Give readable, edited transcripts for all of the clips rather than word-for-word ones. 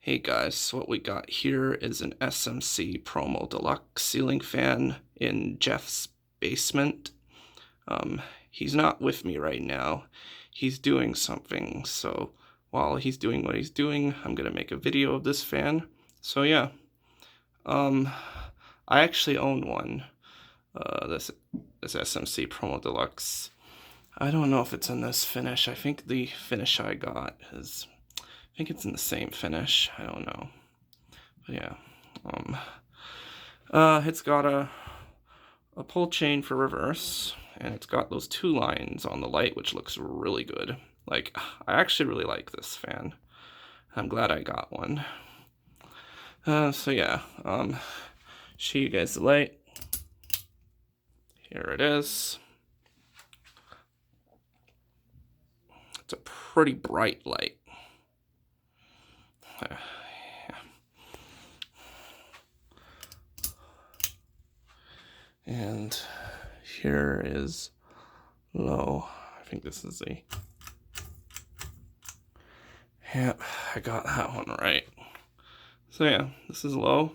Hey guys, so what we got here is an SMC Promo Deluxe ceiling fan in Jeff's basement. He's not with me right now. He's doing something, so while he's doing what he's doing, I'm gonna make a video of this fan. So yeah, I actually own one. This SMC Promo Deluxe. I don't know if it's in this finish. I think the finish I got is, I think it's in the same finish. I don't know. But yeah. It's got a pull chain for reverse, and it's got those two lines on the light, which looks really good. Like, I actually really like this fan. I'm glad I got one. So yeah, show you guys the light. Here it is. It's a pretty bright light. Yeah. And here is low. I think this is a... Yep, I got that one right. So yeah, this is low.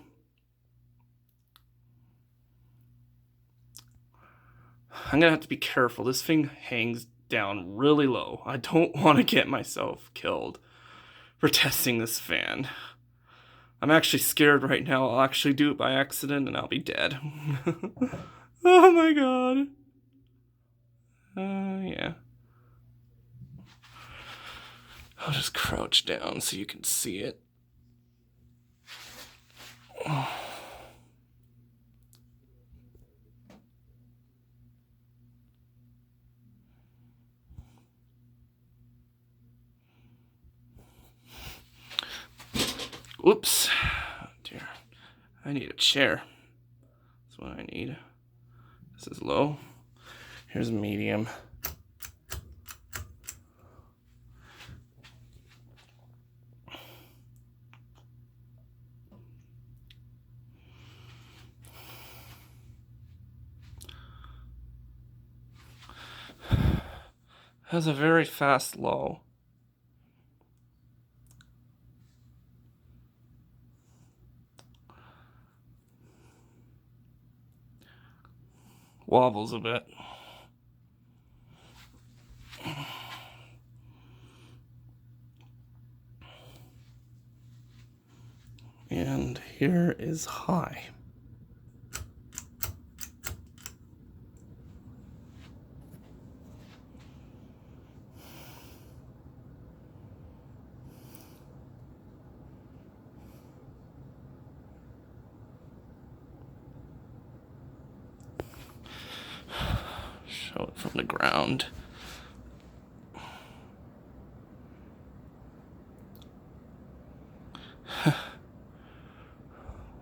I'm gonna have to be careful. This thing hangs down really low. I don't want to get myself killed for testing this fan. I'm actually scared right now. I'll actually do it by accident and I'll be dead. Oh my god. Yeah. I'll just crouch down so you can see it. Whoops. Oh dear. I need a chair. That's what I need. This is low. Here's medium. Has a very fast low. Wobbles a bit. And here is high. Show it from the ground.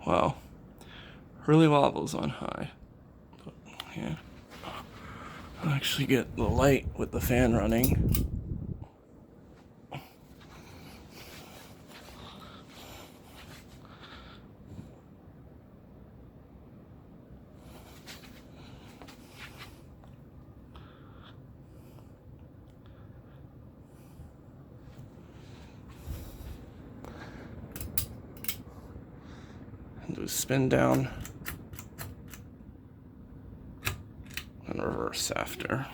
Wow. Really wobbles on high. But, yeah. I'll actually get the light with the fan running. And do a spin down and reverse after.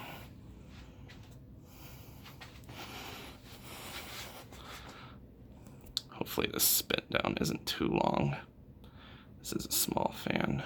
Hopefully this spin down isn't too long. This is a small fan.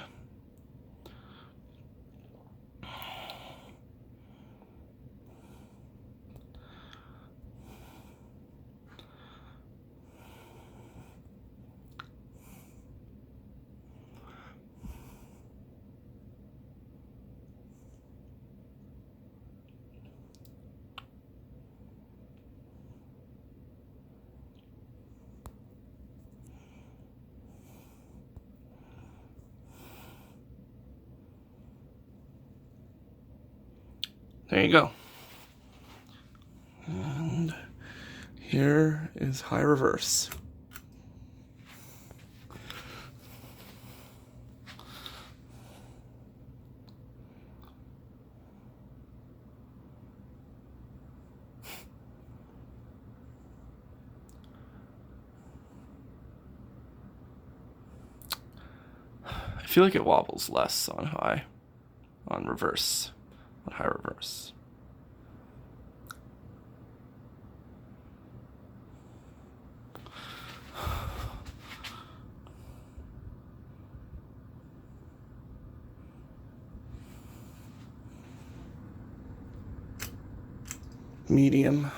There you go. And here is high reverse. feel like it wobbles less on high, on high reverse. Medium.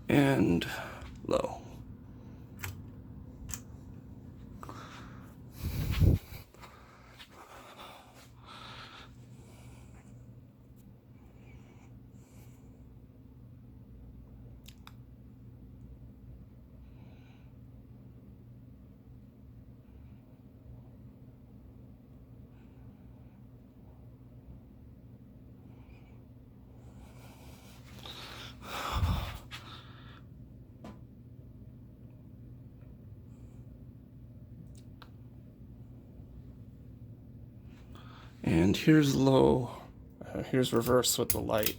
And low. And here's low, here's reverse with the light.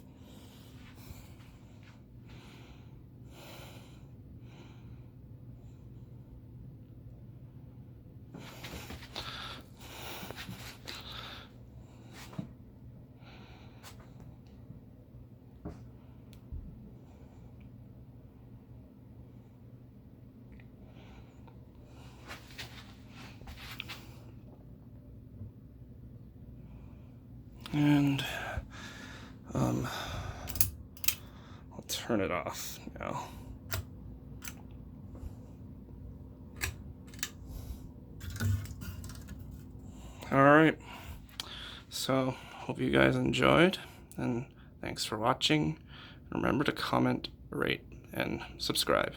And I'll turn it off now. All right, so hope you guys enjoyed, and thanks for watching. Remember to comment, rate, and subscribe.